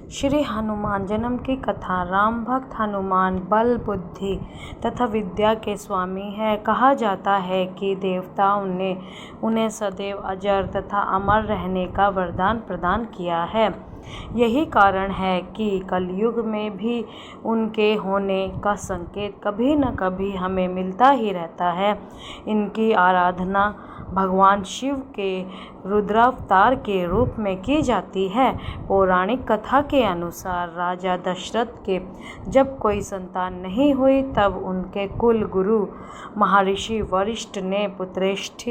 श्री हनुमान जन्म की कथा। राम भक्त हनुमान बल, बुद्धि तथा विद्या के स्वामी हैं। कहा जाता है कि देवताओं ने उन्हें सदैव अजर तथा अमर रहने का वरदान प्रदान किया है। यही कारण है कि कलयुग में भी उनके होने का संकेत कभी न कभी हमें मिलता ही रहता है। इनकी आराधना भगवान शिव के रुद्रावतार के रूप में की जाती है। पौराणिक कथा के अनुसार राजा दशरथ के जब कोई संतान नहीं हुई तब उनके कुल गुरु महर्षि वशिष्ठ ने पुत्रेष्ठ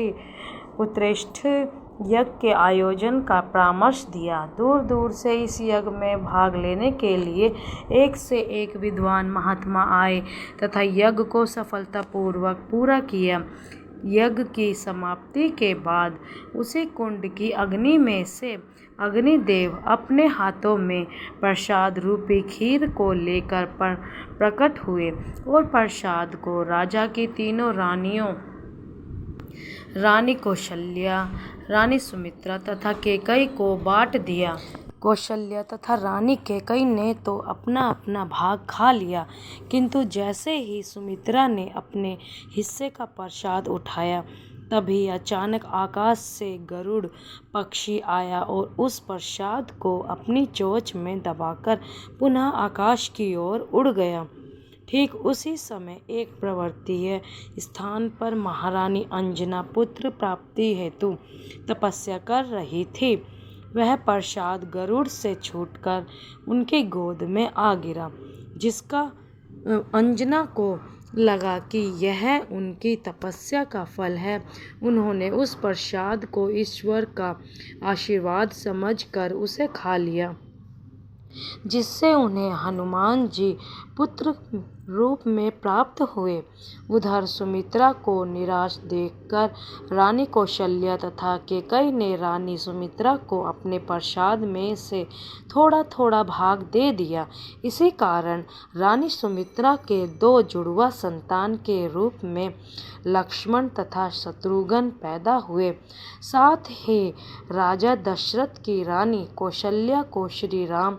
यज्ञ के आयोजन का परामर्श दिया। दूर दूर से इस यज्ञ में भाग लेने के लिए एक से एक विद्वान महात्मा आए तथा यज्ञ को सफलतापूर्वक पूरा किया। यज्ञ की समाप्ति के बाद उसी कुंड की अग्नि में से अग्निदेव अपने हाथों में प्रसाद रूपी खीर को लेकर प्रकट हुए और प्रसाद को राजा की तीनों रानियों, रानी कौशल्या, रानी सुमित्रा तथा कैकेयी को बांट दिया। कौशल्या तथा रानी कैकेयी ने तो अपना अपना भाग खा लिया, किंतु जैसे ही सुमित्रा ने अपने हिस्से का प्रसाद उठाया तभी अचानक आकाश से गरुड़ पक्षी आया और उस प्रसाद को अपनी चोंच में दबाकर पुनः आकाश की ओर उड़ गया। ठीक उसी समय एक पर्वतीय स्थान पर महारानी अंजना पुत्र प्राप्ति हेतु तपस्या कर रही थी। वह प्रसाद गरुड़ से छूटकर उनकी गोद में आ गिरा, जिसका अंजना को लगा कि यह उनकी तपस्या का फल है। उन्होंने उस प्रसाद को ईश्वर का आशीर्वाद समझकर उसे खा लिया, जिससे उन्हें हनुमान जी पुत्र रूप में प्राप्त हुए। उधर सुमित्रा को निराश देखकर रानी कौशल्या तथा कैकेयी ने रानी सुमित्रा को अपने प्रसाद में से थोड़ा थोड़ा भाग दे दिया। इसी कारण रानी सुमित्रा के दो जुड़वा संतान के रूप में लक्ष्मण तथा शत्रुघ्न पैदा हुए। साथ ही राजा दशरथ की रानी कौशल्या को श्री राम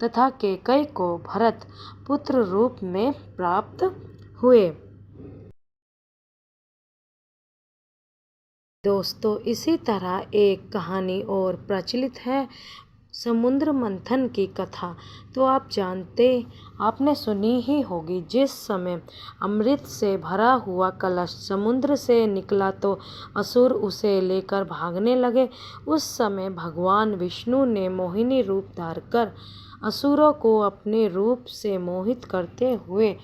तथा कैकेयी को भरत पुत्र रूप में प्राप्त हुए। दोस्तों, इसी तरह एक कहानी और प्रचलित है, समुद्र मंथन की कथा। तो आप जानते, आपने सुनी ही होगी, जिस समय अमृत से भरा हुआ कलश समुद्र से निकला तो असुर उसे लेकर भागने लगे। उस समय भगवान विष्णु ने मोहिनी रूप धारकर असुरों को अपने रूप से मोहित करते हुए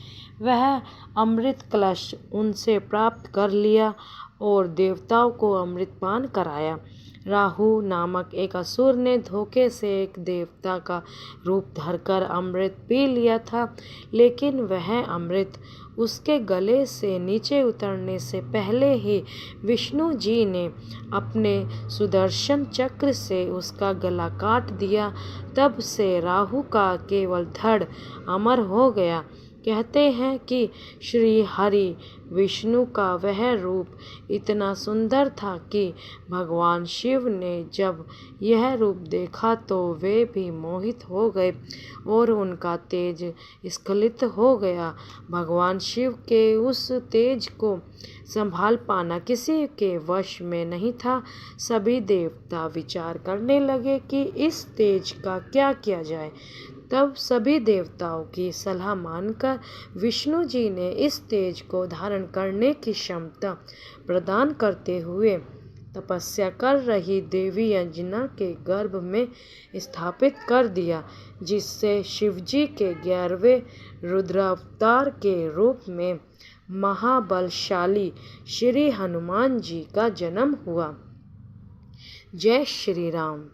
वह अमृत कलश उनसे प्राप्त कर लिया और देवताओं को अमृतपान कराया। राहु नामक एक असुर ने धोखे से एक देवता का रूप धरकर अमृत पी लिया था, लेकिन वह अमृत उसके गले से नीचे उतरने से पहले ही विष्णु जी ने अपने सुदर्शन चक्र से उसका गला काट दिया। तब से राहु का केवल धड़ अमर हो गया। कहते हैं कि श्री हरि विष्णु का वह रूप इतना सुंदर था कि भगवान शिव ने जब यह रूप देखा तो वे भी मोहित हो गए और उनका तेज स्खलित हो गया। भगवान शिव के उस तेज को संभाल पाना किसी के वश में नहीं था। सभी देवता विचार करने लगे कि इस तेज का क्या किया जाए। तब सभी देवताओं की सलाह मानकर विष्णु जी ने इस तेज को धारण करने की क्षमता प्रदान करते हुए तपस्या कर रही देवी अंजना के गर्भ में स्थापित कर दिया, जिससे शिवजी के 11वें रुद्रावतार के रूप में महाबलशाली श्री हनुमान जी का जन्म हुआ। जय श्री राम।